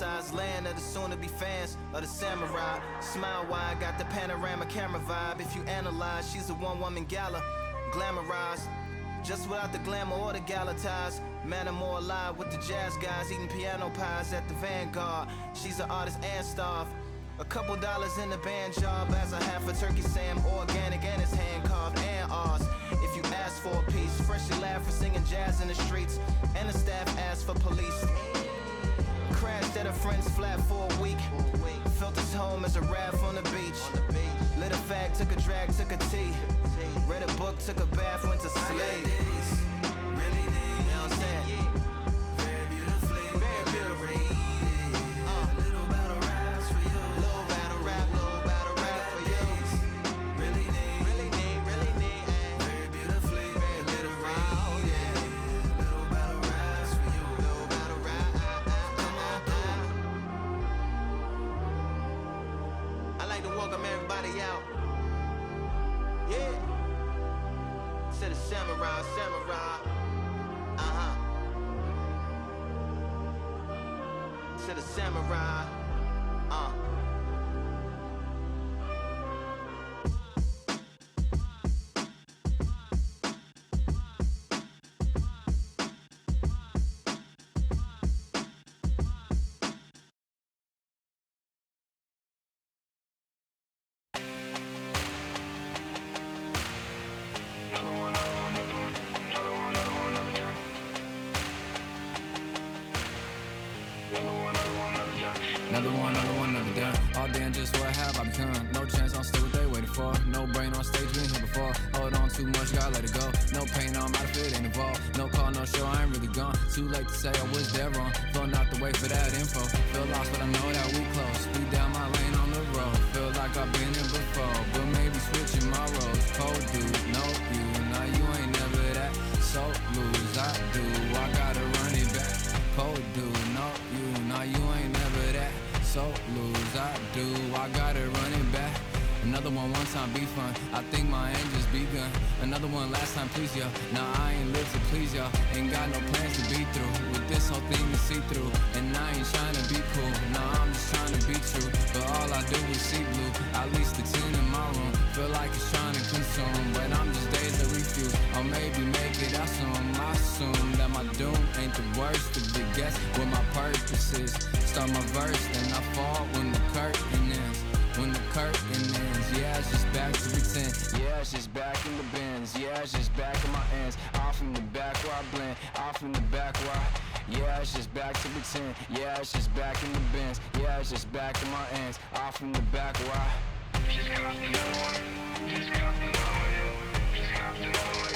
Italicized land of the soon-to-be fans of the samurai. Smile wide, got the panorama camera vibe. If you analyze, she's a one-woman gala, glamorized, just without the glamour or the gala ties. Man, I'm more alive with the jazz guys, eating piano pies at the Vanguard. She's an artist and staff. A couple dollars in the band job as a half a turkey Sam, organic and it's hand carved and ours. If you ask for a piece, freshly laughed for singing jazz in the streets, and the staff asked for police. Crashed at a friend's flat for a week. Felt his home as a raft on the beach. Lit a fag, took a drag, took a tea. Read a book, took a bath, went to sleep. Really need, you know what I'm saying? Very beautifully, very beautifully. Little battle raps for you. Little battle rap for you. Really need, really need, really need. Very beautifully, very literal, yeah. Little battle raps for you. Little battle rap, come on through. I like to welcome everybody out. Yeah. To the samurai, to the samurai, Another done. All day and just what have I become? No chance, I'll stay what they waited for. No brain on stage, been here before. Hold on too much, gotta let it go. No pain, I'm out of it, ain't involved. No call, no show, I ain't really gone. Too late to say I was dead wrong. Flown out the way for that info. Feel lost, but I know that we close. Speed down my lane on the road. Feel like I've been here before, but maybe switching my roles. Cold dude, no you, now you ain't never that. So lose, I do, I gotta run it back. Cold dude, no you, now you ain't never that. So lose, I do, I gotta run it back. Another one time be fun, I think my end just begun. Another one last time please y'all. Now I ain't live to please y'all. Ain't got no plans to be through with this whole thing to see through. And I ain't trying to be cool, nah I'm just trying to be true. But all I do is see blue, at least the tune in my room. Feel like it's trying to consume, but I'm just days to refuse. Or maybe make it out soon. I assume that my doom ain't the worst of the guess what my purpose is. Start my verse, then I fall when the curtain ends. When the curtain ends, yeah, it's just back to pretend. Yeah, it's just back in the bins. Yeah, it's just back in my ends. Off in the back where I blend. Off in the back where I... Yeah, it's just back to pretend. Yeah, it's just back in the bins. Yeah, it's just back in my ends. Off in the back where I... Just copped another one. Just copped another one. Just copped another one.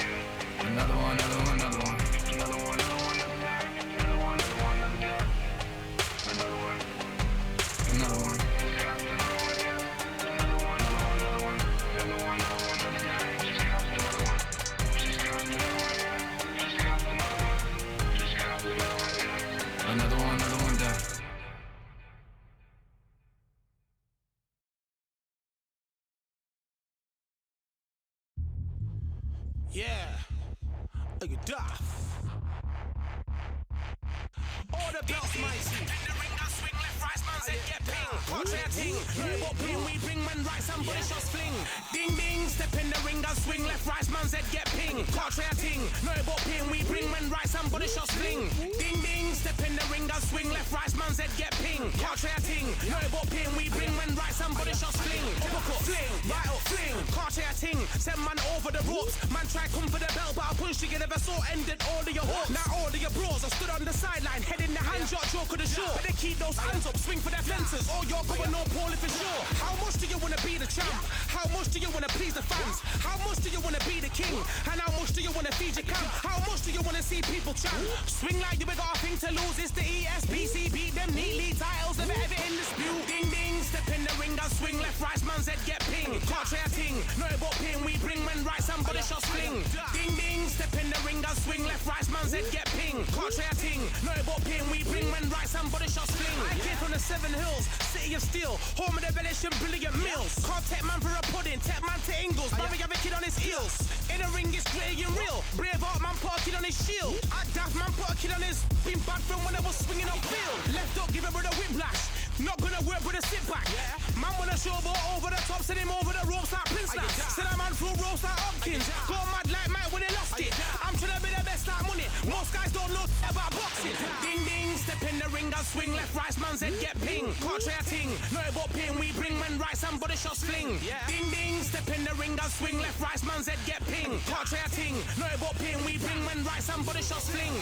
Another one, another one, another one. Another one, another one, another one. Another one, another one, another one. Another one. Another one. Another one done. Yeah, look at Duff. Order belts, mighty. In the ring, I swing left, right, man said get ping. Portrait ting, robot ping, we bring man right, somebody shots fling. Ding ding, step in the ring, I swing left, right, man said get ping. Portrait ting, robot ping, we bring man right, somebody shots fling. Ding ding, step in the ring, I swing left, right, man said get ping. Portrait ting, robot ping, we bring man right, somebody shots fling. Uppercut, fling, right up, fling. Portrait ting, send man over the ropes. Man try come for the belt, but I punched you, never saw ended all of your hopes. Now all of your bros, I stood on the sideline, head in the hand shot, joke of the show. But they keep those hands up, swing for their fences. Oh, you're going on poorly for sure. How much do you wanna be the champ? How much do you wanna please the fans? How much do you wanna be the king? And how much do you wanna feed your camp? How much do you wanna see people champ? Swing like you ain't got a thing to lose. It's the ESPC, beat them neatly. Titles never ever in dispute. Ding ding, step in the ring, I swing left, right, man's head get ping. Can't try a ting, no but ping. We bring men right, somebody shot fling. Ding ding, step in the ring, I swing left, right, man's head get ping. Can't try a ting, no but ping. We bring men right, somebody shot fling. I came from the 7 Hills, city of steel, home of the village and brilliant meals. Can't take man for a pudding, take man to Ingles. Barry have a kid on his heels. In the ring, it's gritty and real. Braveheart man put a kid on his shield. At Daft man put a kid on his. Been bad from when I was swinging on field. Left up, give him with a whiplash. wanna work with a sit back. Man wanna showboat over the top, send him over the ropes like Prince now. Send a man through ropes like Hopkins. Go mad like Mike when he lost it. I'm trying to be the best like money. Most guys don't know about boxing. Ding ding, step in the ring and swing. Left right, man's head get ping. Can't try a ting. No about ping, we bring man right, somebody shots fling. Ding ding, step in the ring and swing. Left right, man's head get ping. Can't try a ting. No about ping, we bring man right, somebody shots fling.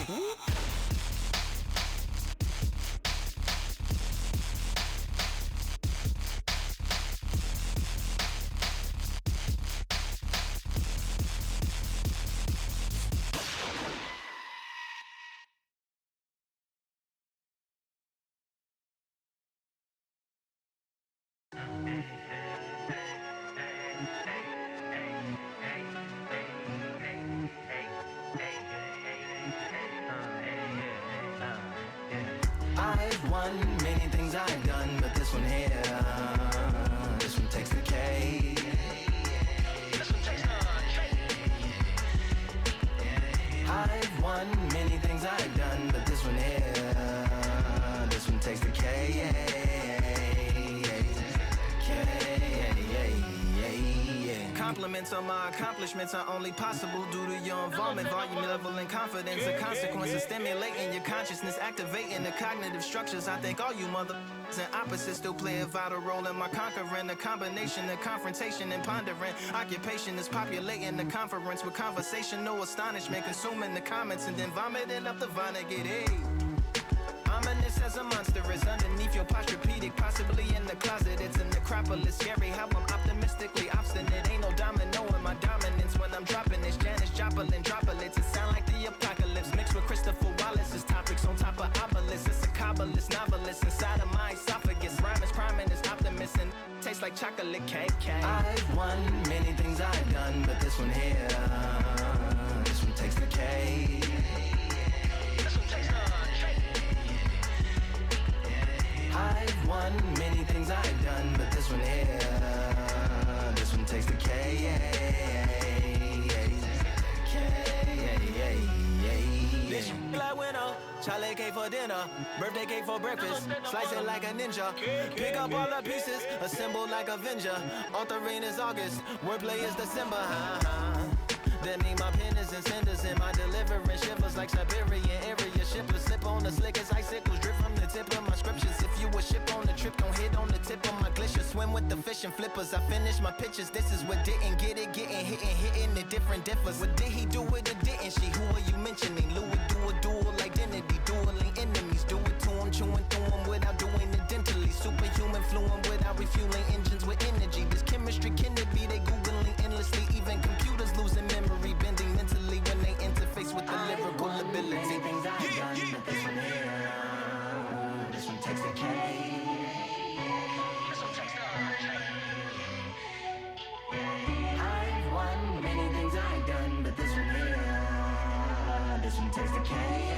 I've won many things I've done, but this one here, this one takes the cake. This one takes the cake. I've won many things I've done, but this one here, this one takes the cake. Compliments on my accomplishments are only possible due to your involvement, volume, level, and confidence. The consequences stimulating your consciousness, activating the cognitive structures. I think all you mother and opposites still play a vital role in my conquering. The combination of confrontation and pondering. Occupation is populating the conference with conversational astonishment, consuming the comments and then vomiting up the Vonnegut. Hey. Ominous as a monster is underneath your posturepedic, possibly in the closet. It's a necropolis, scary how I'm optimistically obstinate. Ain't no domino in my dominance when I'm dropping this. Janis Joplin droplets, it sound like the apocalypse mixed with Christopher Wallace's topics on top of obelisks. It's a kabbalist novelist inside of my esophagus. Rhyme is priming, is optimist and tastes like chocolate cake. I've won many things I've done, but this one here, this one takes the cake. I've won many things I've done, but this one here, this one takes the K. This like winner, Charlie cake for dinner, birthday cake for breakfast, slice it like a ninja, pick up all the pieces, assemble like Avenger, authoring is August, wordplay is December, That mean my pen is in cinders and my deliverance shivers like Siberian area shippers. Slip on the slick as icicles, drip from the tip of my scriptures. If you a ship on the trip, don't hit on the tip of my glacier. Swim with the fish and flippers. I finish my pictures. This is what didn't get it, getting hitting the different differs. What did he do with it? Didn't she? Who are you mentioning? Louis do a dual identity, dueling enemies. Do it to him, chewing through him without doing it dentally. Superhuman fluent without refueling engines with energy. This chemistry can it be? They googling endlessly. Even computers losing memory, bending mentally when they interface with the lyrical ability. Things I've done, but this one here, this one takes the cake. This one takes the cake. I've won many things I've done, but this one here, this one takes the cake.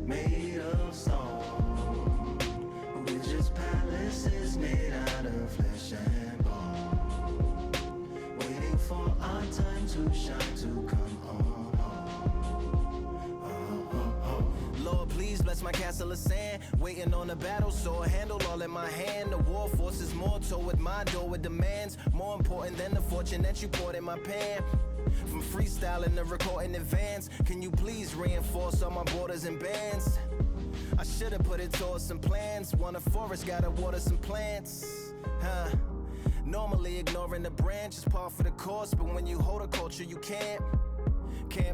Made of stone, we're just palaces made out of flesh and bone, waiting for our time to shine, to come on home. Lord, bless my castle of sand. Waiting on the battle sword, handle all in my hand. The war forces more toward my door with demands. More important than the fortune that you poured in my pan. From freestyling to recording in advance, can you please reinforce all my borders and bands? I should've put it towards some plans. Want a forest, gotta water some plants. Normally ignoring the branch is par for the course, but when you hold a culture you can't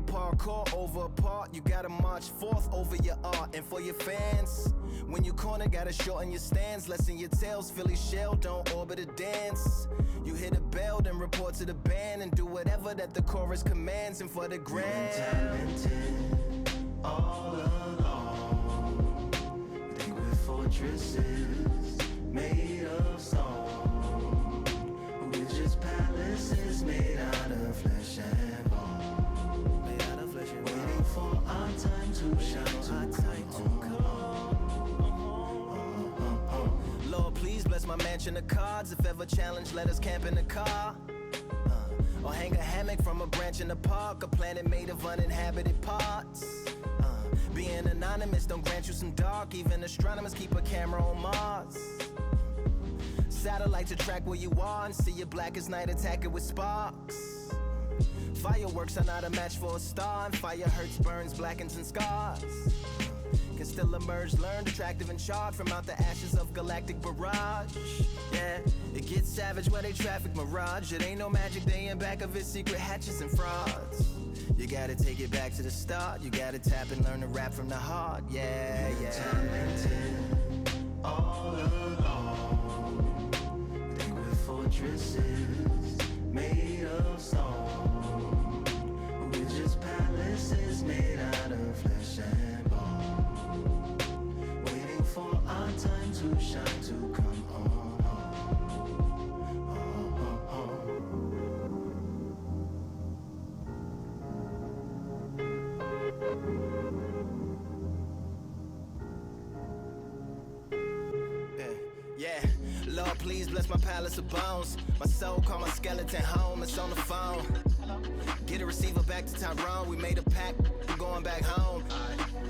parkour over a part. You gotta march forth over your art. And for your fans, when you corner, gotta shorten your stance. Lessen your tails, Philly shell, don't orbit a dance. You hit a bell, then report to the band and do whatever that the chorus commands. And for the grand, talented all along. Think we're fortresses made of stone. We're just palaces made out of flesh and bone. Waiting for our time to shine, to come. Lord, please bless my mansion of cards. If ever challenged, let us camp in the car. Or hang a hammock from a branch in the park. A planet made of uninhabited parts. Being anonymous don't grant you some dark. Even astronomers keep a camera on Mars. Satellite to track where you are and see your black as night, attack it with sparks. Fireworks are not a match for a star, and fire hurts, burns, blackens, and scars. Can still emerge, learned, attractive, and charred from out the ashes of galactic barrage. Yeah, it gets savage where they traffic mirage. It ain't no magic day in back of it, secret hatches and frauds. You gotta take it back to the start. You gotta tap and learn to rap from the heart. Yeah, yeah. Talented all along. Think we're fortresses made of stone. Just palaces made out of flesh and bone. Waiting for our time to shine, to come on. Yeah, Lord, please bless my palace of bones. My soul call my skeleton home, it's on the phone. Get a receiver back to Tyrone. We made a pact, we're going back home.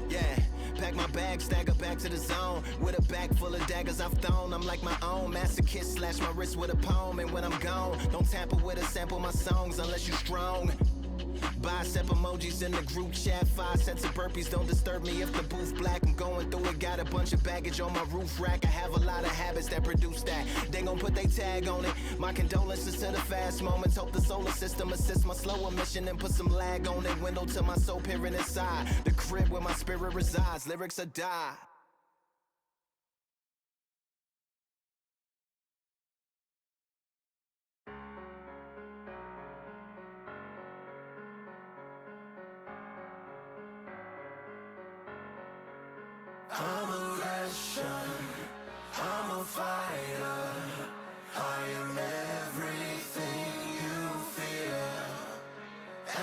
Yeah, pack my bag, stagger back to the zone. With a bag full of daggers I've thrown. I'm like my own masochist, slash my wrist with a poem. And when I'm gone, don't tamper with or sample my songs unless you strong. Bicep emojis in the group chat. 5 sets of burpees, don't disturb me if the booth black. I'm going through it, got a bunch of baggage on my roof rack. I have a lot of habits that produce that. They gon' put they tag on it. My condolences to the fast moments. Hope the solar system assists my slower mission and put some lag on it. Window to my soul peering inside the crib where my spirit resides. Lyrics are die. I'm aggression, I'm a fighter. I am everything you fear.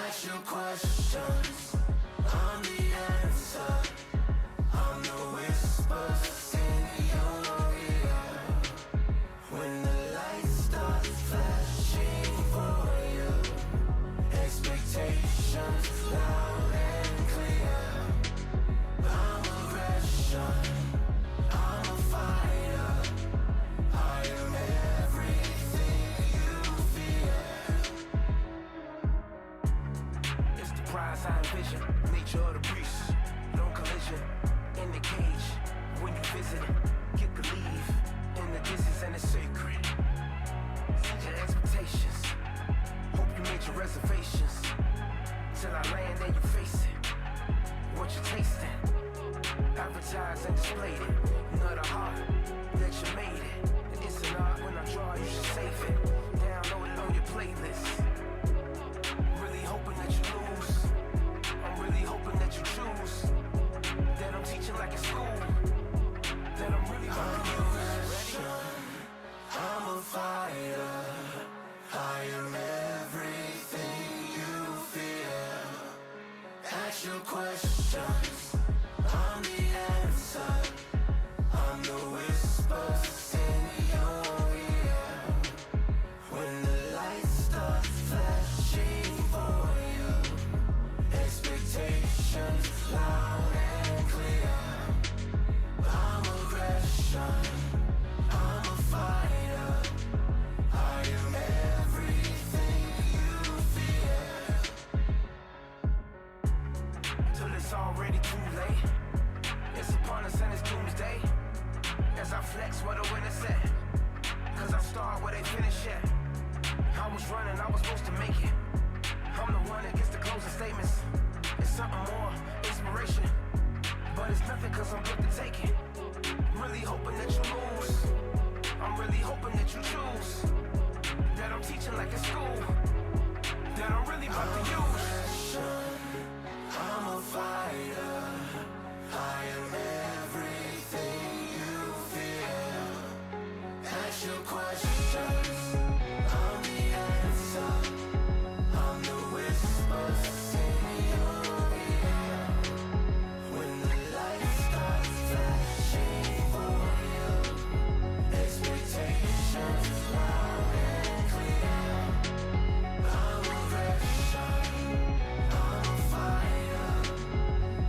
Ask your questions, I'm the answer. I'm the whispers in your ear. When the lights start flashing for you, expectations loud and clear. I'm aggression, I'm a fighter. I am everything you fear. It's the prize I envision, nature of the beast. No collision, in the cage. When you visit, get the leave. In the distance and it's sacred. Set your expectations. Hope you made your reservations. Till I land and you face it. What you tasting? Advertised and displayed it. Not a heart that you made it. It's an art when I draw, you should save it. Download it on your playlist. Really hoping that you lose. I'm really hoping that you choose. That I'm teaching like in school. That I'm really hoping you use. I'm a fighter. I am everything you fear. Ask your questions, I'm the answer. I'm the wizard. too late. It's upon us and it's doomsday. As I flex where the winners at. Cause I start where they finish at. I was running, I was supposed to make it. I'm the one that gets the closing statements. It's something more, inspiration. But it's nothing cause I'm good to take it. Really hoping that you lose. I'm really hoping that you choose. That I'm teaching like in school. That I'm really about to use. I'm a fighter. I am everything you feel. Ask your questions. I'm the answer. I'm the whispers in your ear. When the light starts flashing for you, expectations loud and clear. I'm a aggression. I'm a fighter.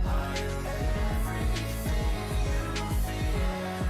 I am everything you fear.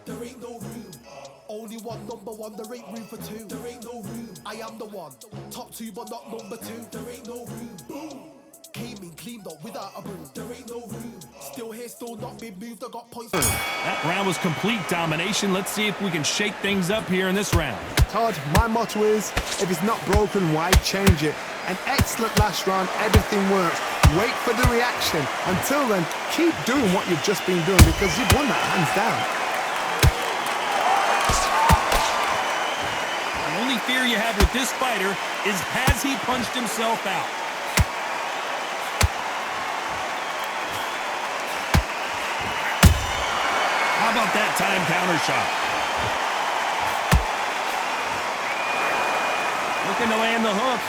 There ain't no room. Only one number one, there ain't room for two. There ain't no room. I am the one. Top two, but not number two. There ain't no room. Boom. Came in, cleaned up without a broom. There ain't no room. Still here, still not been moved. I got points. That round was complete domination. Let's see if we can shake things up here in this round. Todd, my motto is, if it's not broken, why change it? An excellent last round, everything works. Wait for the reaction. Until then, keep doing what you've just been doing because you've won that hands down. The only fear you have with this fighter is has he punched himself out? How about that time counter shot? Looking to land the hook.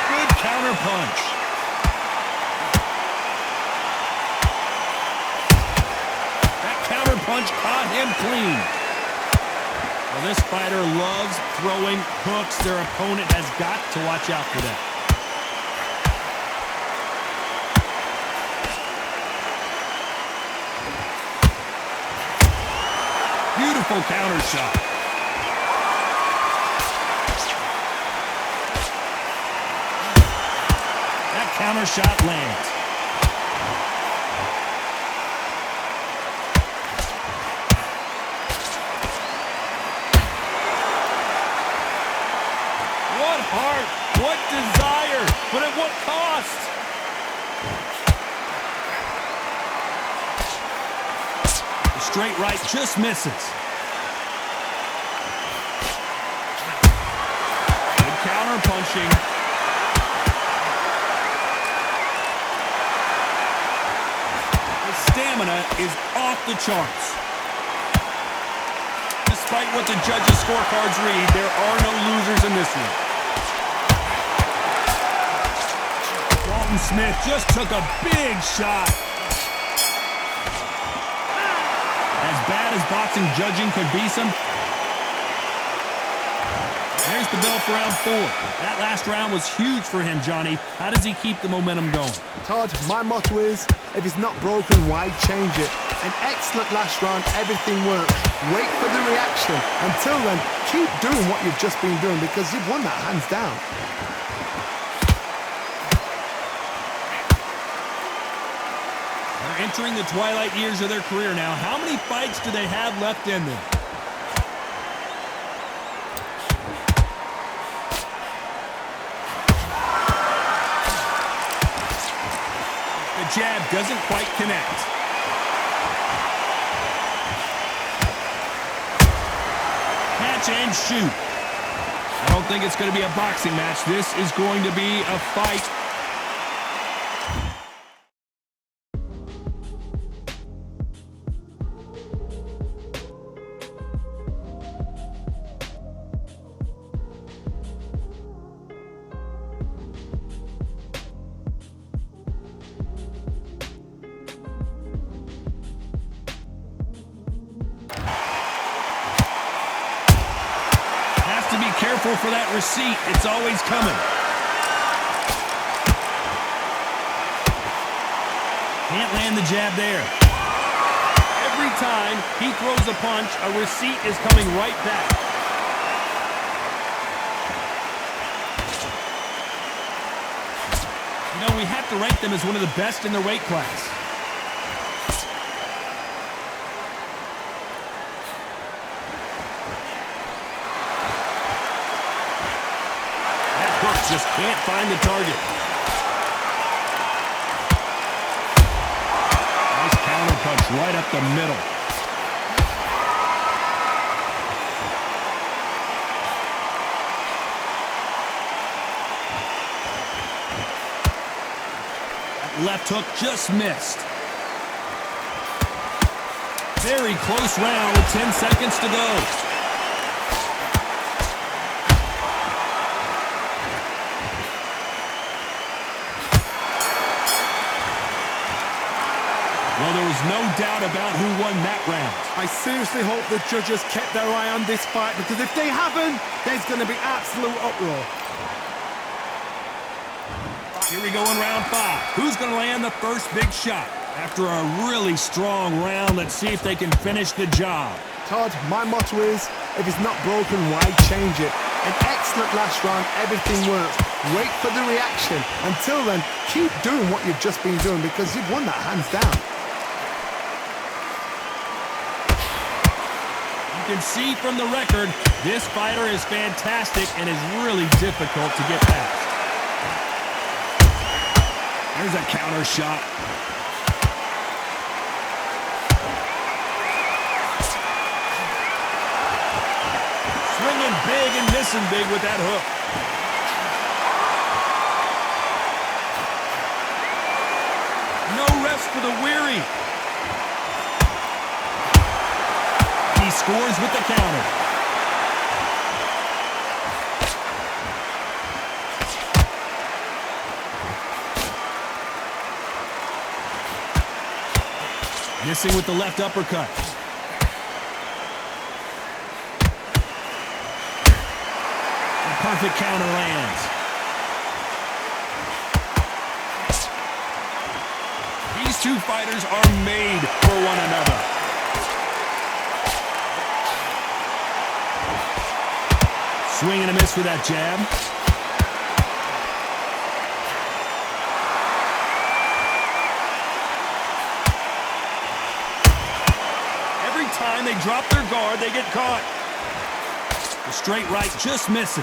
Good counter punch. That counter punch caught him clean. Well, this fighter loves throwing hooks. Their opponent has got to watch out for that. Beautiful counter shot. That counter shot lands. What heart, what desire, but at what cost? The straight right just misses. Good counter punching. His stamina is off the charts. Despite what the judges' scorecards read, there are no losers in this one. Walton Smith just took a big shot. As bad as boxing judging could be There's the bell for round 4. That last round was huge for him, Johnny. How does he keep the momentum going? Todd, my motto is, if it's not broken, why change it? An excellent last round, everything works. Wait for the reaction. Until then, keep doing what you've just been doing because you've won that hands down. They're entering the twilight years of their career now. How many fights do they have left in them? The jab doesn't quite connect. and shoot. I don't think it's going to be a boxing match. This is going to be a fight. Careful for that receipt. It's always coming. Can't land the jab there. Every time he throws a punch, a receipt is coming right back. You know, we have to rank them as one of the best in their weight class. Just can't find the target. Nice counter punch right up the middle. That left hook just missed. Very close round with 10 seconds to go. Well, there was no doubt about who won that round. I seriously hope the judges kept their eye on this fight, because if they haven't, there's going to be absolute uproar. Here we go in round 5. Who's going to land the first big shot? After a really strong round, let's see if they can finish the job. Todd, my motto is, if it's not broken, why change it? An excellent last round, everything works. Wait for the reaction. Until then, keep doing what you've just been doing, because you've won that hands down. You can see from the record, this fighter is fantastic and is really difficult to get past. There's a counter shot. Swinging big and missing big with that hook. No rest for the weary. He scores with the counter. Missing with the left uppercut. A perfect counter lands. These two fighters are made for one another. Swing and a miss with that jab. Every time they drop their guard, they get caught. The straight right just misses.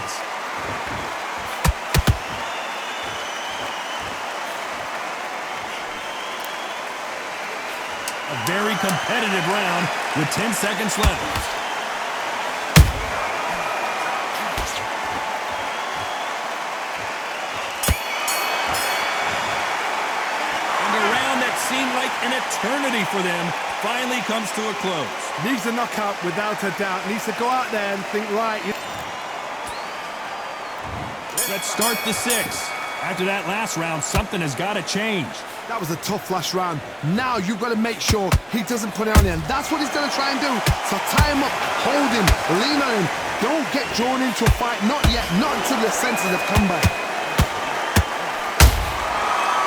A very competitive round with 10 seconds left. Seemed like an eternity for them finally comes to a close. Needs a knockout without a doubt. Needs to go out there and think, right. Let's start the 6th. After that last round, something has got to change. That was a tough last round. Now you've got to make sure he doesn't put it on him. That's what he's going to try and do. So tie him up, hold him, lean on him. Don't get drawn into a fight. Not yet. Not until your senses have come back.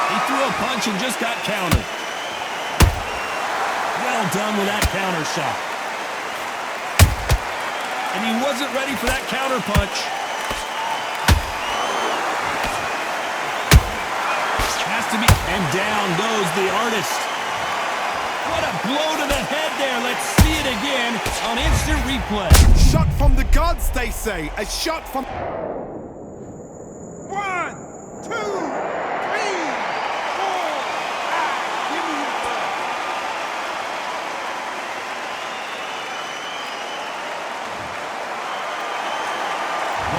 He threw a punch and just got countered. Well done with that counter shot. And he wasn't ready for that counter punch. Has to be, and down goes the artist. What a blow to the head there. Let's see it again on instant replay. Shot from the gods, they say. A shot from... 1, 2, 3, 4. Give me your ball.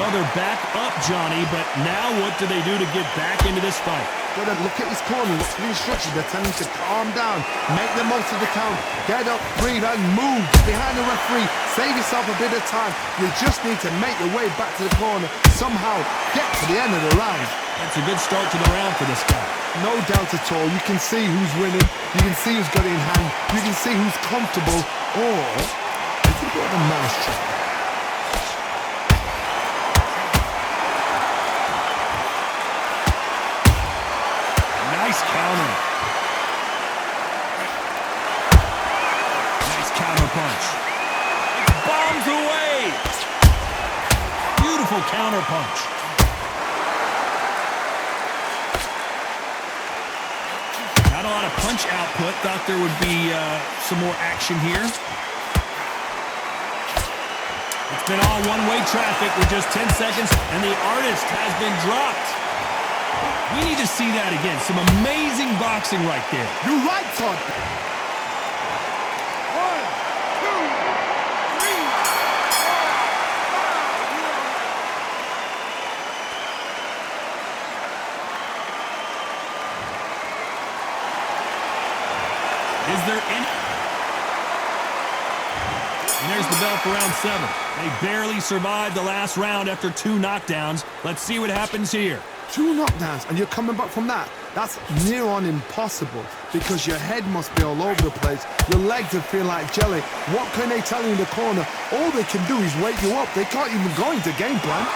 Well, they're back up, Johnny, but now what do they do to get back into this fight? Gotta look at his corner, look at the instructions. They're telling him to calm down, make the most of the count, get up, breathe, and move. Get behind the referee, save yourself a bit of time. You just need to make your way back to the corner, somehow get to the end of the round. That's a good start to the round for this guy. No doubt at all. You can see who's winning, you can see who's got it in hand, you can see who's comfortable, or a little bit of a mousetrap. Nice counter. Nice counter punch. Bombs away. Beautiful counter punch. Not a lot of punch output. Thought there would be some more action here. It's been all one-way traffic with just 10 seconds, and the artist has been dropped. We need to see that again. Some amazing boxing right there. You're right, Todd. 1, 2, 3, 4, 5. Is there any... And there's the bell for round 7. They barely survived the last round after 2 knockdowns. Let's see what happens here. 2 knockdowns and you're coming back from that. That's near on impossible because your head must be all over the place. Your legs will feel like jelly. What can they tell you in the corner? All they can do is wake you up. They can't even go into game plan.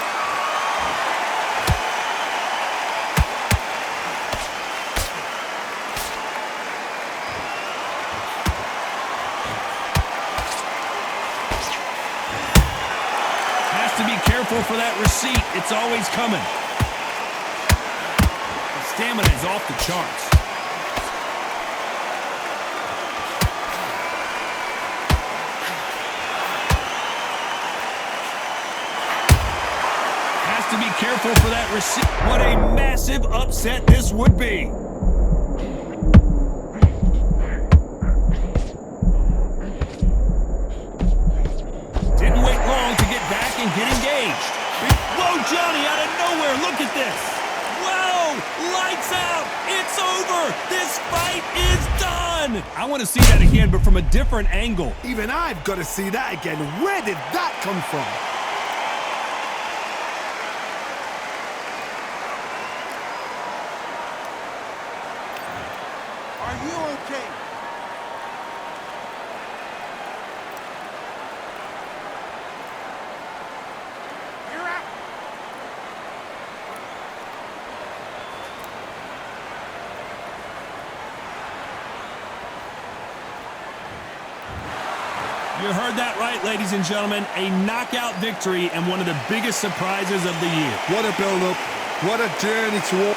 Has to be careful for that receipt. It's always coming. Stamina is off the charts. Has to be careful for that receipt. What a massive upset this would be. Didn't wait long to get back and get engaged. Whoa, Johnny, out of nowhere, look at this. Whoa! Lights out! It's over! This fight is done! I want to see that again, but from a different angle. Even I've got to see that again. Where did that come from? Are you okay? You're out. You heard that right, ladies and gentlemen. A knockout victory and one of the biggest surprises of the year. What a build-up. What a journey to...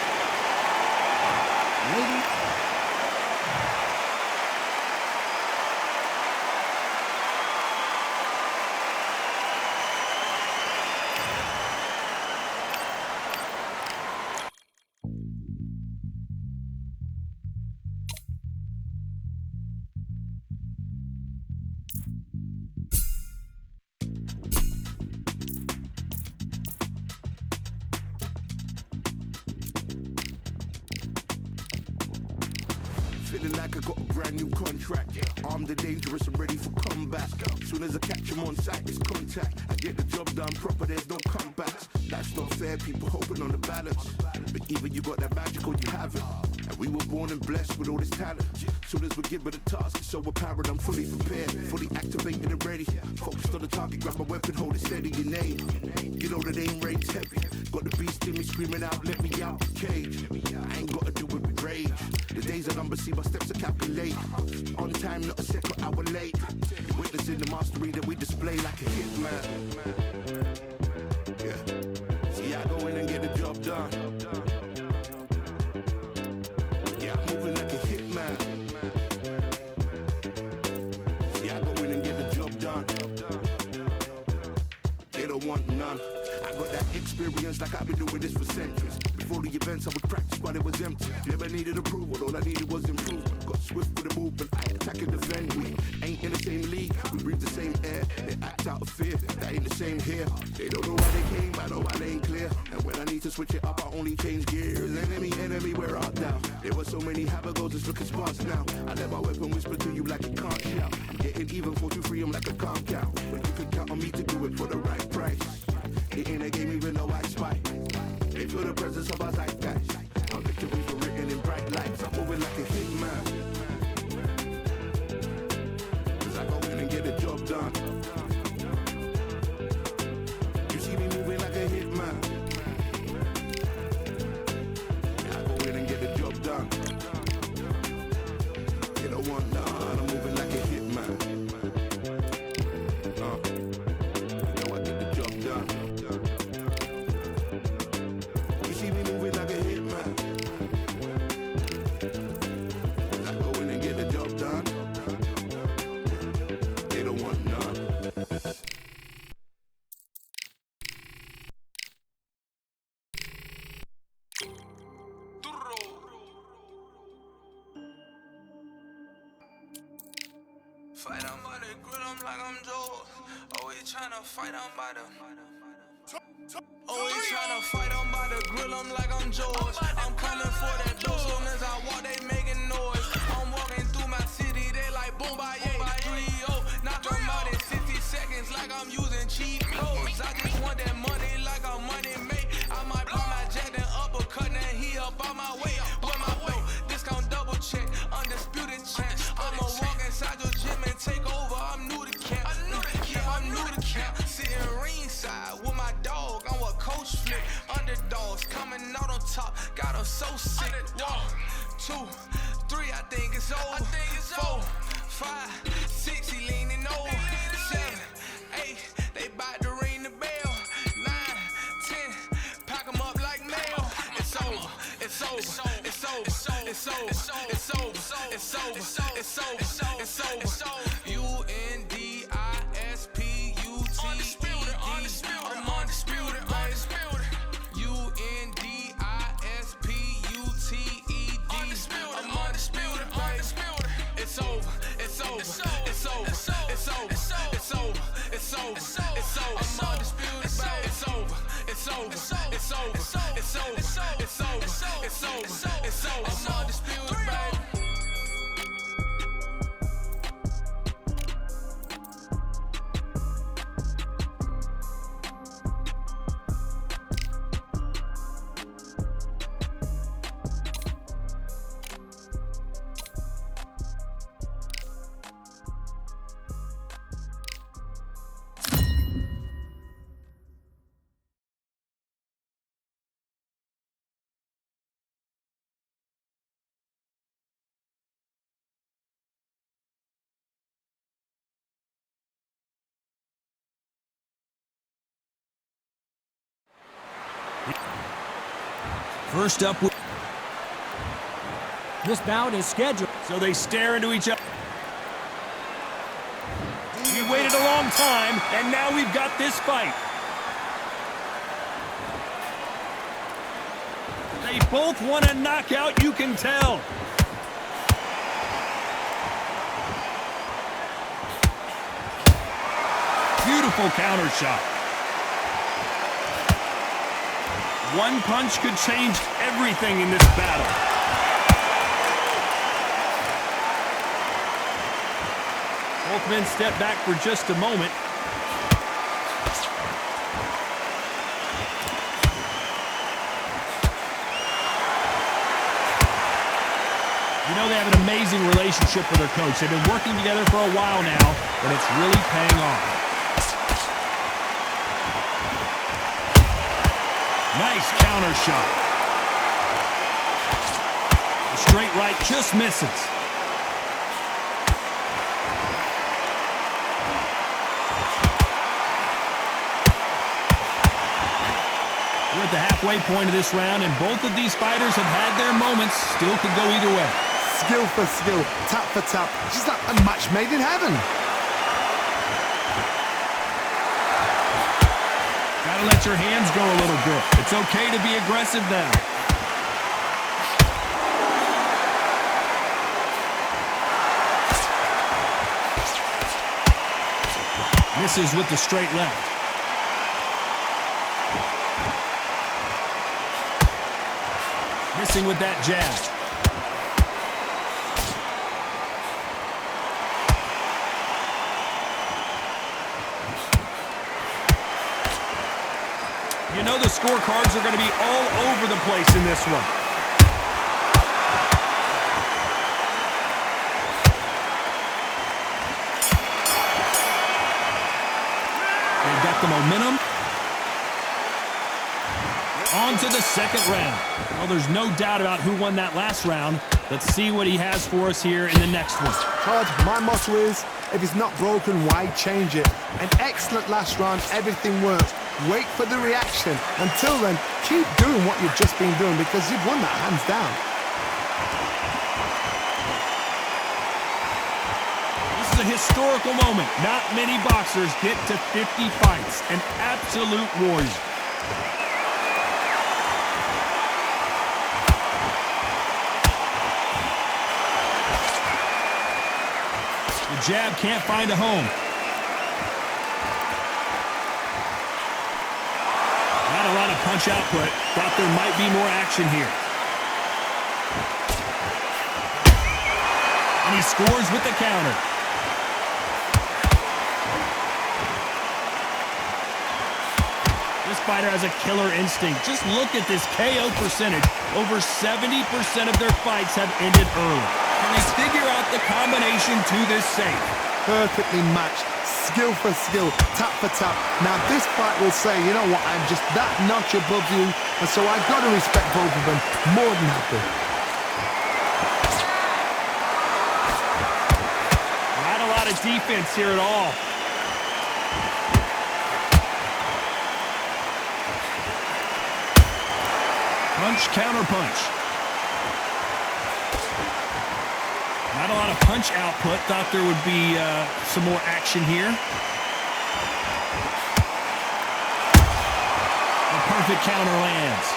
Feeling like I got a brand new contract. Armed and dangerous and ready for comeback. Soon as I catch him on sight, it's contact. I get the job done proper, there's no comebacks. That's not fair, people hoping on the balance. But even you got that magical, you have it. And we were born and blessed with all this talent. Soon as we get with the task, it's so apparent I'm fully prepared. Fully activated and ready. Focused on the target, grab my weapon, hold it steady, your name. You know that aim rate's heavy. Got the beast in me screaming out, let me out the cage. I ain't gotta do it with rage. The days are numbered, see my steps are calculated. On time, not a second hour late. Witnessing the mastery that we display like a hitman. Yeah. See, I go in and get the job done. Yeah, I'm moving like a hitman. See, I go in and get the job done. They don't want none. I got that experience like I've been doing this for centuries. Before the events I would practice while it was empty. Never needed approval, all I needed was improvement. Got swift with the movement, I attack and defend. We ain't in the same league, we breathe the same air. The they act out of fear. That ain't the same here. They don't know why they came, I know why they ain't clear. And when I need to switch it up, I only change gears. Enemy, we're out now. There were so many have-a-goes, it's looking sparse now. I let my weapon whisper to you like it can't shout. I'm getting even 4-2-3, I'm like a calm count. But you can count on me to do it for the right price. It ain't a game even though I spy. They feel the presence of our zeitgeist. Our victories were written in bright lights. I'm moving like a hitman. Cause I go in and get the job done. You see me moving like a hitman. I go in and get the job done. They don't want none. I'm moving like a hitman. You know I get the job done. You see me moving like a hitman. I go in and get the job done. They don't want none. Fight on by the grill, I'm like I'm Joe. Always tryna fight on by the. Always tryna fight on by the grill, I'm like I'm George. I'm coming for that dough, soon as I walk, they making noise. I'm walking through my city, they like boom by 3-0. Knock them out in 60 seconds like I'm using cheat codes. I just want that money like I'm money made. I might pop my jack and uppercut, and he up on my way. Where my way? Discount double check, undisputed champ. I'ma walk inside your gym and take over. I'm new to camp. Yeah, I'm new to camp. Sitting ringside with my dog. I'm what coach flick. Underdogs coming out on top. Got 'em so sick. 1, 2, 3. I think it's over. 4, 5, 6. He leaning over. 7, 8. They bout to ring the bell. 9, 10. Pack 'em up like mail. It's over. It's over. It's over. It's over. It's over. It's over. It's over. It's over. UNDISPUTED. I'm undisputed. I'm undisputed. It's over. It's over. It's over. It's over. It's over. It's over. It's over. I'm undisputed. It's over. It's over. It's over. It's over. It's over. It's over. It's over. I'm undisputed, baby. First up, this bout is scheduled. so they stare into each other. We waited a long time, and now we've got this fight. They both want a knockout, you can tell. Beautiful counter shot. One punch could change everything in this battle. Both men step back for just a moment. You know, they have an amazing relationship with their coach. They've been working together for a while now, and it's really paying off. Nice counter shot. The straight right just misses. We're at the halfway point of this round, and both of these fighters have had their moments. Still could go either way. Skill for skill, tap for tap. Just like a match made in heaven. Gotta let your hands go a little bit. It's okay to be aggressive now. Misses with the straight left. Missing with that jab. You know the scorecards are going to be all over the place in this one. They've got the momentum. On to the second round. Well, there's no doubt about who won that last round. Let's see what he has for us here in the next one. Todd, my motto is, if it's not broken, why change it? An excellent last round, everything works. Wait for the reaction. Until then, keep doing what you've just been doing because you've won that hands down. This is a historical moment. Not many boxers get to 50 fights. An absolute warrior. The jab can't find a home. Not a lot of punch output. Thought there might be more action here. And he scores with the counter. This fighter has a killer instinct. Just look at this KO percentage. Over 70% of their fights have ended early. Can they figure out the combination to this safe? Perfectly matched, skill for skill, tap for tap. Now this fight will say, you know what, I'm just that notch above you, and so I've got to respect both of them. More than happy. Not a lot of defense here at all. Punch, counter punch. Not a lot of punch output. Thought there would be some more action here. A perfect counter lands.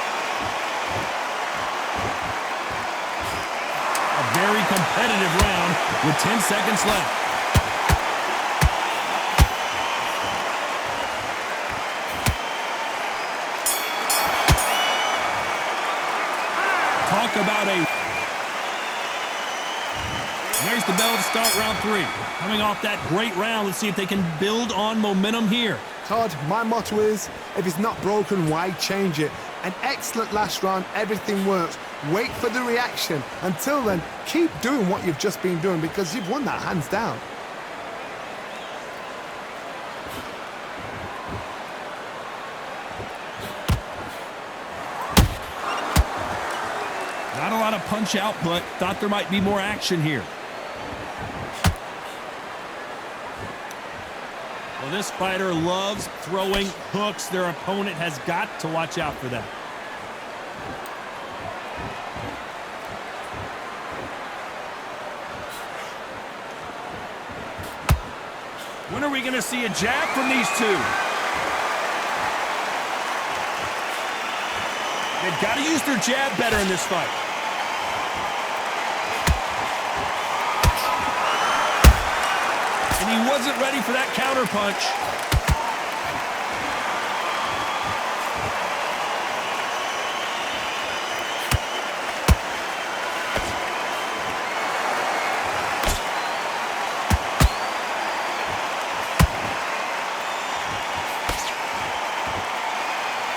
A very competitive round with 10 seconds left. Talk about a... There's the bell to start round 3. Coming off that great round, let's see if they can build on momentum here. Todd, my motto is, if it's not broken, why change it? An excellent last round, everything works. Wait for the reaction. Until then, keep doing what you've just been doing because you've won that hands down. Not a lot of punch output. Thought there might be more action here. Well, this fighter loves throwing hooks. Their opponent has got to watch out for that. When are we going to see a jab from these two? They've got to use their jab better in this fight. And he wasn't ready for that counter punch.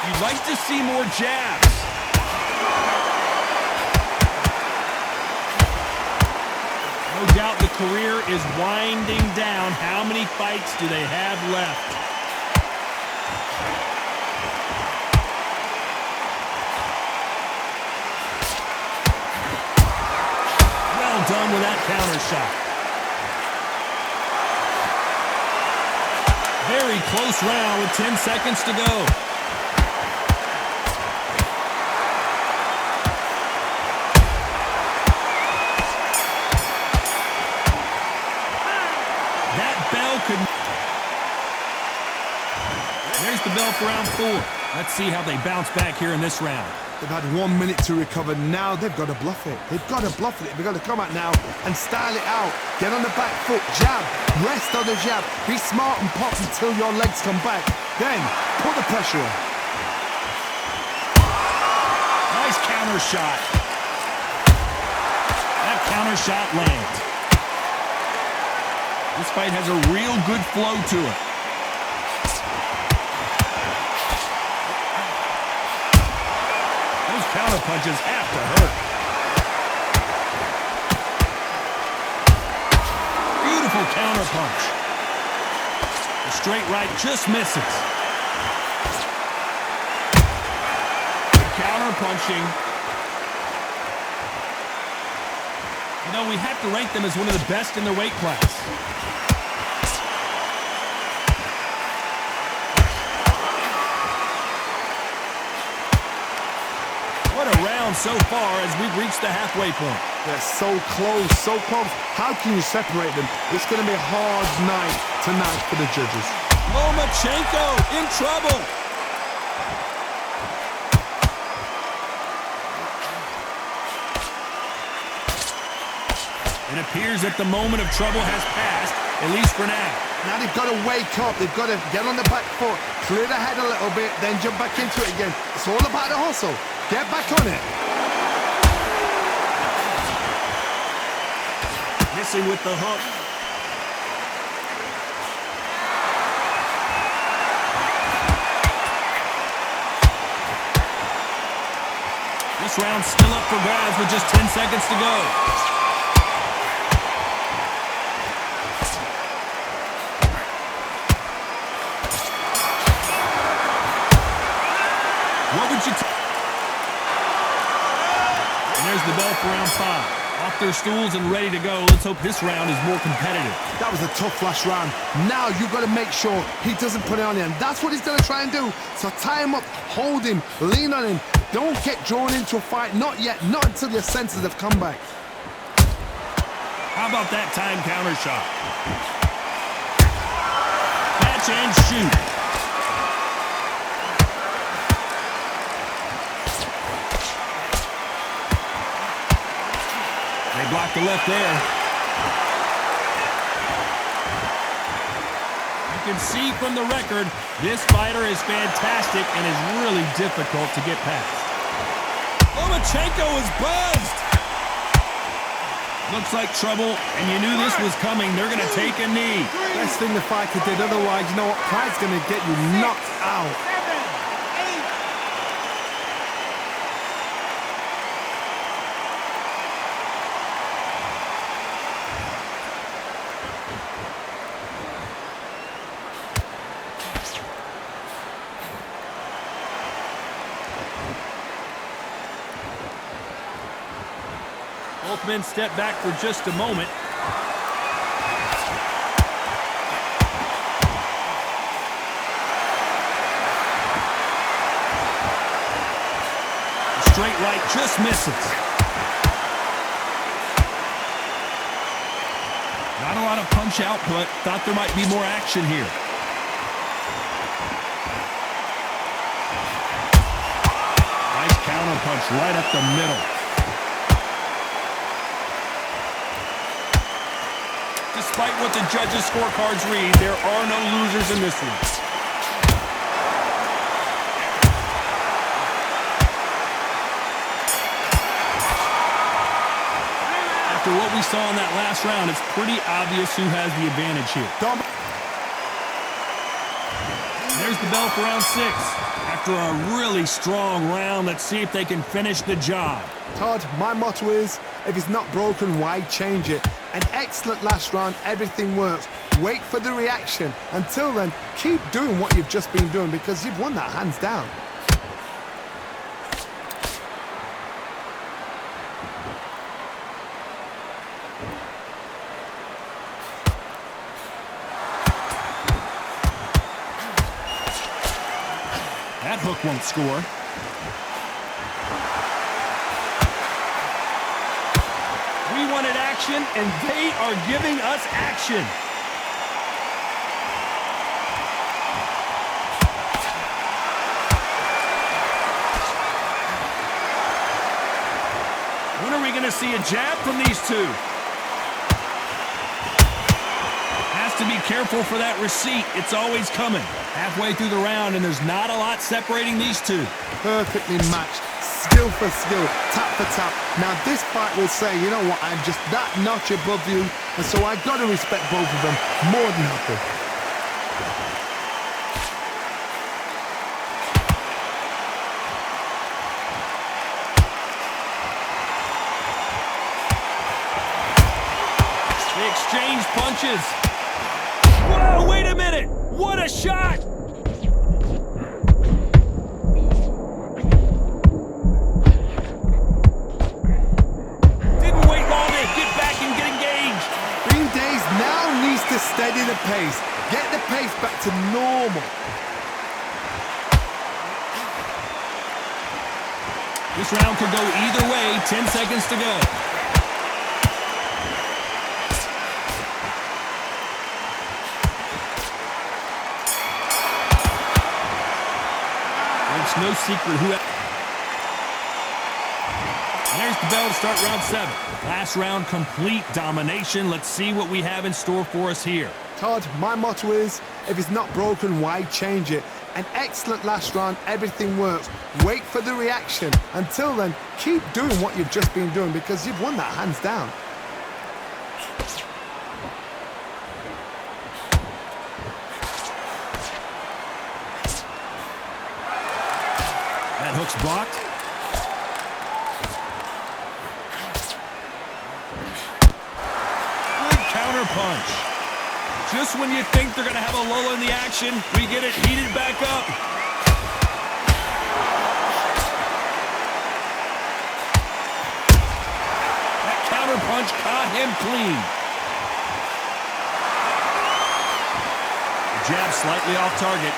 You'd like to see more jabs. No doubt the career is winding down. How many fights do they have left? Well done with that counter shot. Very close round with 10 seconds to go. There's the bell for round 4. Let's see how they bounce back here in this round. They've had 1 minute to recover. Now they've got to bluff it. They've got to bluff it. They've got to come out now and style it out. Get on the back foot, jab, rest on the jab. Be smart and pop until your legs come back. Then put the pressure on. Nice counter shot. That counter shot lands. This fight has a real good flow to it. Those counter punches have to hurt. Beautiful counter punch. The straight right just misses. Good counter punching. You know, we have to rank them as one of the best in their weight class. What a round so far as we've reached the halfway point. They're so close, so close. How can you separate them? It's going to be a hard night tonight for the judges. Lomachenko in trouble. It appears that the moment of trouble has passed, at least for now. Now they've got to wake up. They've got to get on the back foot, clear the head a little bit, then jump back into it again. It's all about the hustle. Get back on it. Missing with the hook. This round's still up for grabs with just 10 seconds to go. What would you And there's the bell for round 5. Off their stools and ready to go. Let's hope this round is more competitive. That was a tough last round. Now you've got to make sure he doesn't put it on you. And that's what he's going to try and do. So tie him up, hold him, lean on him. Don't get drawn into a fight. Not yet. Not until your senses have come back. How about that time counter shot? Catch and shoot. They blocked the left there. You can see from the record, this fighter is fantastic and is really difficult to get past. Lomachenko is buzzed. Looks like trouble, and you knew this was coming. They're going to take a knee. Best thing the fighter did. Otherwise, you know what? Pride's going to get you knocked out. 7, 8. Both men step back for just a moment. The straight right just misses. Not a lot of punch output. Thought there might be more action here. Nice counter punch right up the middle. Despite what the judges' scorecards read, there are no losers in this one. After what we saw in that last round, it's pretty obvious who has the advantage here. There's the bell for round 6. After a really strong round, let's see if they can finish the job. Todd, my motto is, if it's not broken, why change it? An excellent last round, everything works. Wait for the reaction. Until then, keep doing what you've just been doing because you've won that hands down. That hook won't score. We wanted action, and they are giving us action. going to see a jab from these two. Has to be careful for that receipt. It's always coming. Halfway through the round, and there's not a lot separating these two. Perfectly matched. Skill for skill, tap for tap. Now this fight will say, you know what, I'm just that notch above you, and so I've got to respect both of them more than happy. They exchange punches. Whoa, wait a minute! What a shot! Didn't wait long to get back and get engaged. Green Days now needs to steady the pace. Get the pace back to normal. This round could go either way. 10 seconds to go. It's no secret who... There's the bell to start round 7. Last round, complete domination. Let's see what we have in store for us here. Todd, my motto is, if it's not broken, why change it? An excellent last round, everything works. Wait for the reaction. Until then, keep doing what you've just been doing because you've won that hands down. That hook's blocked. Good counter punch. Just when you think they're going to have a lull in the action, we get it heated back up. That counter punch caught him clean. The jab slightly off target.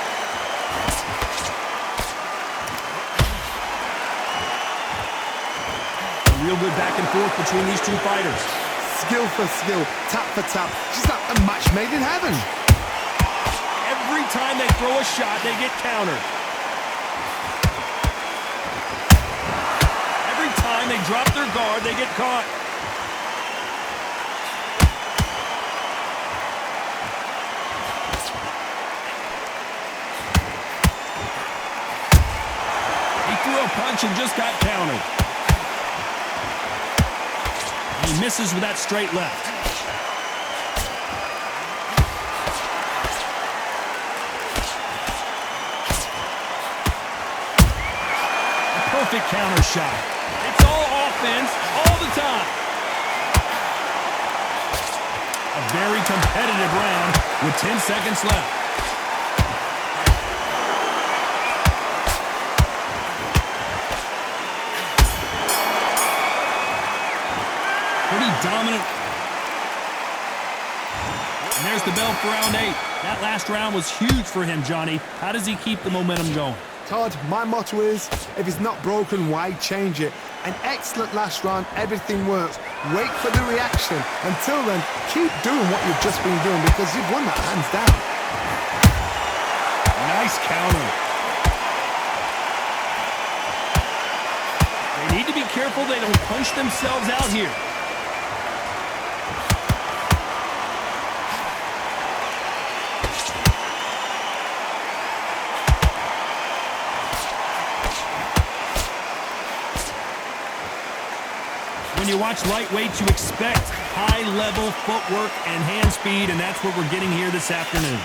Real good back and forth between these two fighters. Skill for skill, tap for tap. She's like a match made in heaven. Every time they throw a shot, they get countered. Every time they drop their guard, they get caught. He threw a punch and just got countered. He misses with that straight left. A perfect counter shot. It's all offense all the time. A very competitive round with 10 seconds left. Pretty dominant. And there's the bell for round 8. That last round was huge for him, Johnny. How does he keep the momentum going? Todd, my motto is, if it's not broken, why change it? An excellent last round, everything works. Wait for the reaction. Until then, keep doing what you've just been doing because you've won that hands down. Nice counter. They need to be careful they don't punch themselves out here. When you watch lightweights, you expect high-level footwork and hand speed, and that's what we're getting here this afternoon.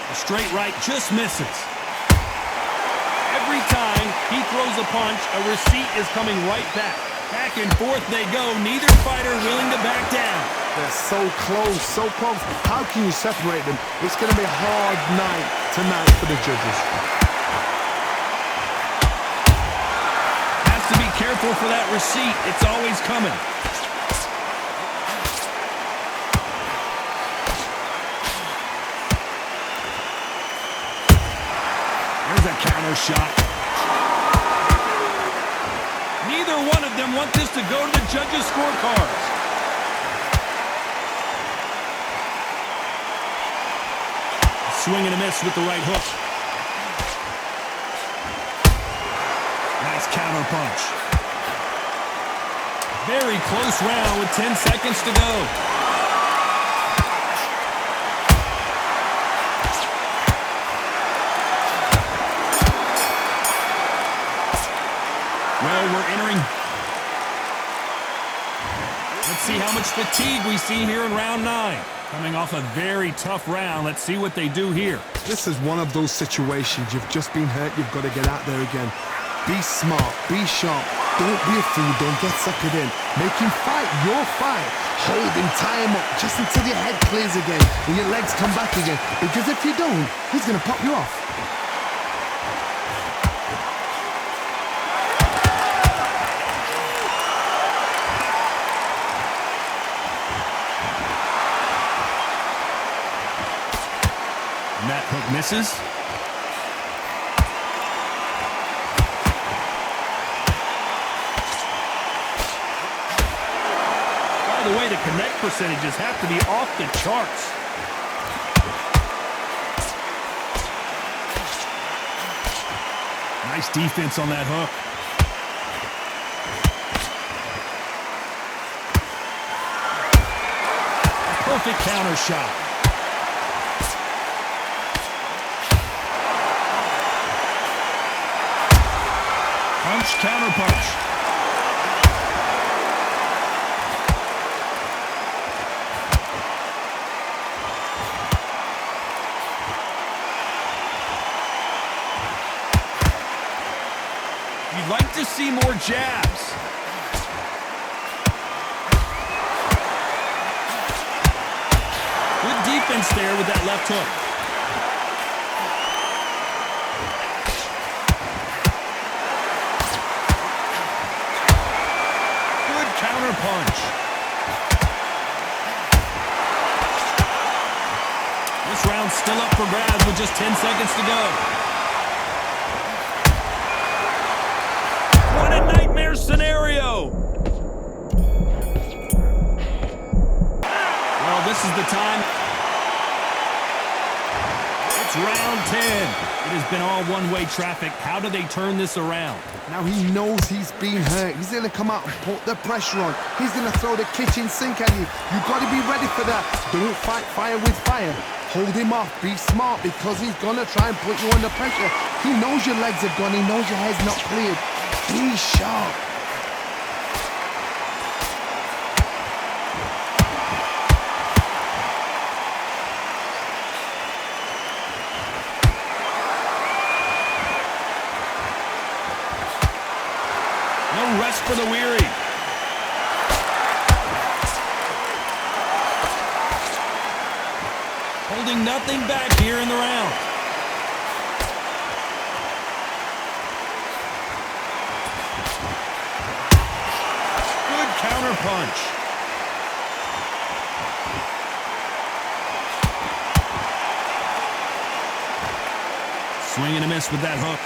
A straight right just misses. Every time he throws a punch, a receipt is coming right back. Back and forth they go, neither fighter willing to back down. They're so close, so close. How can you separate them? It's going to be a hard night tonight for the judges. Has to be careful for that receipt. It's always coming. There's a counter shot. Neither one of them want this to go to the judges' scorecards. swing and a miss with the right hook. Nice counter punch. Very close round with 10 seconds to go. Well, we're entering. Let's see how much fatigue we see here in round 9. Coming off a very tough round. Let's see what they do here. This is one of those situations. You've just been hurt. You've got to get out there again. Be smart. Be sharp. Don't be a fool. Don't get suckered in. Make him fight your fight. Hold him. Tie him up just until your head clears again and your legs come back again. Because if you don't, he's going to pop you off. And that hook misses. By the way, the connect percentages have to be off the charts. Nice defense on that hook. Perfect counter shot. Punch, counter punch. You'd like to see more jabs. Good defense there with that left hook. Counter punch. This round's still up for grabs with just 10 seconds to go. What a nightmare scenario. Well, this is the time. It's round 10. It has been all one-way traffic. How do they turn this around? Now he knows he's been hurt. He's going to come out and put the pressure on. He's going to throw the kitchen sink at you. You've got to be ready for that. Don't fight fire with fire. Hold him off. Be smart because he's going to try and put you under pressure. He knows your legs are gone. He knows your head's not cleared. Be sharp. No rest for the weary. Holding nothing back here in the round. Good counter punch. Swing and a miss with that hook.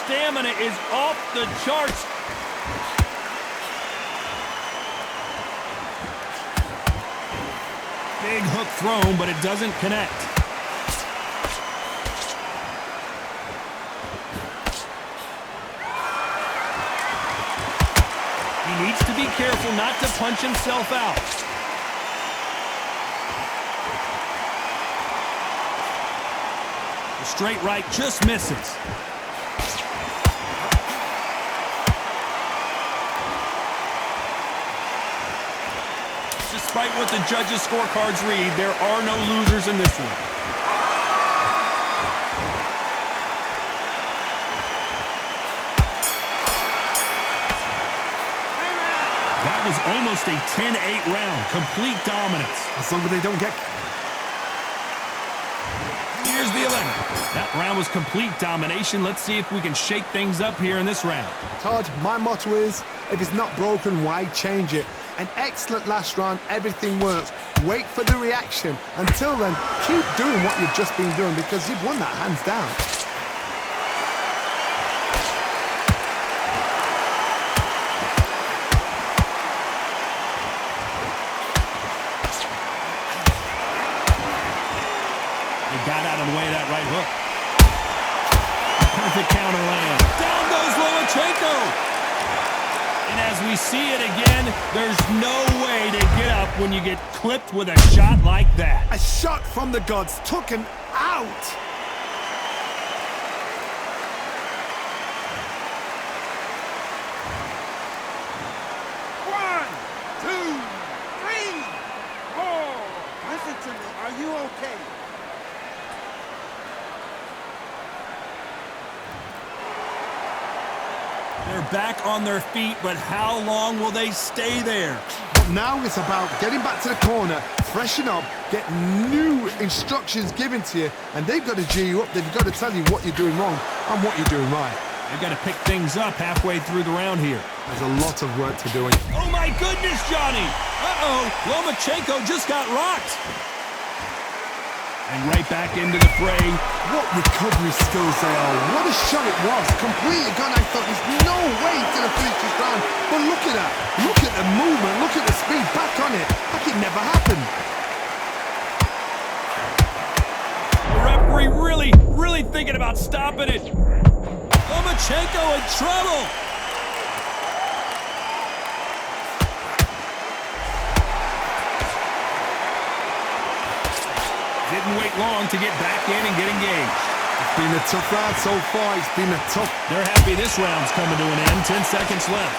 Stamina is off the charts. Big hook thrown, but it doesn't connect. He needs to be careful not to punch himself out. The straight right just misses. Despite what the judges' scorecards read, there are no losers in this one. That was almost a 10-8 round. Complete dominance. As long as they don't get... Here's the 11th. That round was complete domination. Let's see if we can shake things up here in this round. Todd, my motto is, if it's not broken, why change it? An excellent last round, everything works. Wait for the reaction. Until then, keep doing what you've just been doing because you've won that hands down. on the way of that right hook. Perfect counter land. Down goes Lomachenko. And as we see it again, there's no way to get up when you get clipped with a shot like that. A shot from the gods took him out. One, two, three, four. Listen to me. Are you okay? They're back on their feet, but how long will they stay there? But now it's about getting back to the corner, freshen up, get new instructions given to you, and they've got to G you up. They've got to tell you what you're doing wrong and what you're doing right. They've got to pick things up halfway through the round here. There's a lot of work to do. Oh my goodness, Johnny! Uh-oh, Lomachenko just got rocked. And right back into the fray. What recovery skills they are. What a shot it was. Completely gone. I thought there's no way he's going to finish this round. But look at that. Look at the movement. Look at the speed. Back on it. Like it never happened. The referee really thinking about stopping it. Lomachenko in trouble. Didn't wait long to get back in and get engaged. It's been a tough round so far. It's been a tough... They're happy this round's coming to an end. 10 seconds left.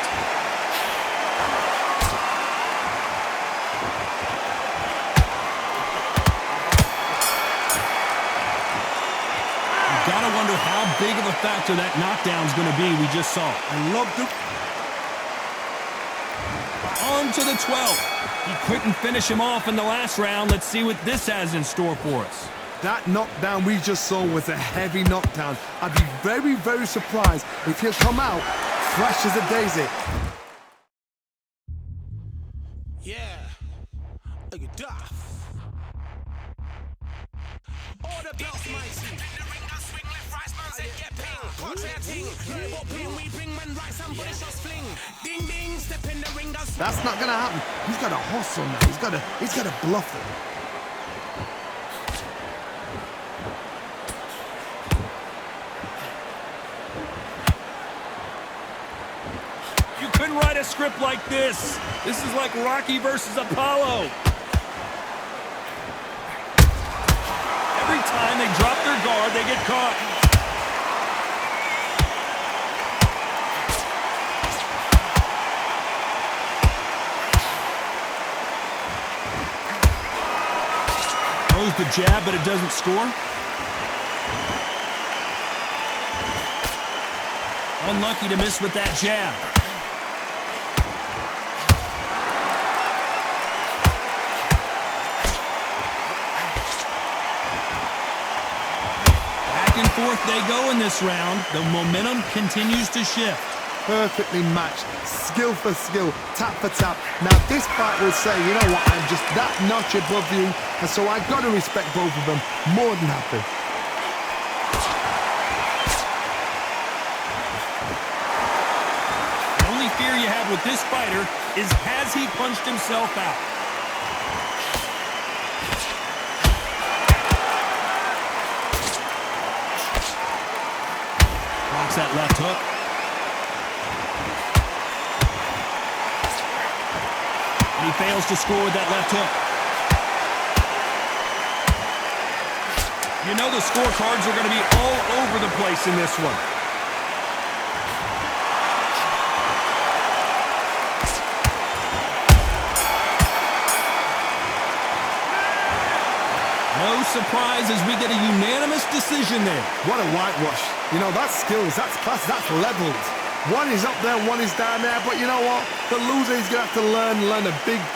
You gotta wonder how big of a factor that knockdown's gonna be we just saw. I love the... On to the 12th. He couldn't finish him off in the last round. Let's see what this has in store for us. That knockdown we just saw was a heavy knockdown. I'd be very, very surprised if he'll come out fresh as a daisy. Yeah. Look at that. Order belts, mighty. In the ring, I swing left, right, man, said get ping. Portrait ting. What ping we bring, man, right, somebody shots fling. Ding, ding, step in the ring, I swing. That's not gonna happen. He's got to hustle now. He's got to bluff it. You couldn't write a script like this. This is like Rocky versus Apollo. Every time they drop their guard, they get caught. Throws the jab, but it doesn't score. Unlucky to miss with that jab. Back and forth they go in this round. The momentum continues to shift. Perfectly matched, skill for skill, tap for tap. Now this fight will say, you know what, I'm just that notch above you, and so I've got to respect both of them more than happy. The only fear you have with this fighter is has he punched himself out? Blocks that left hook. He fails to score with that left hook. You know the scorecards are going to be all over the place in this one. No surprise as we get a unanimous decision there. What a whitewash. You know, that's skills, that's class, that's levels. One is up there, one is down there, but you know what? The loser is going to have to learn a big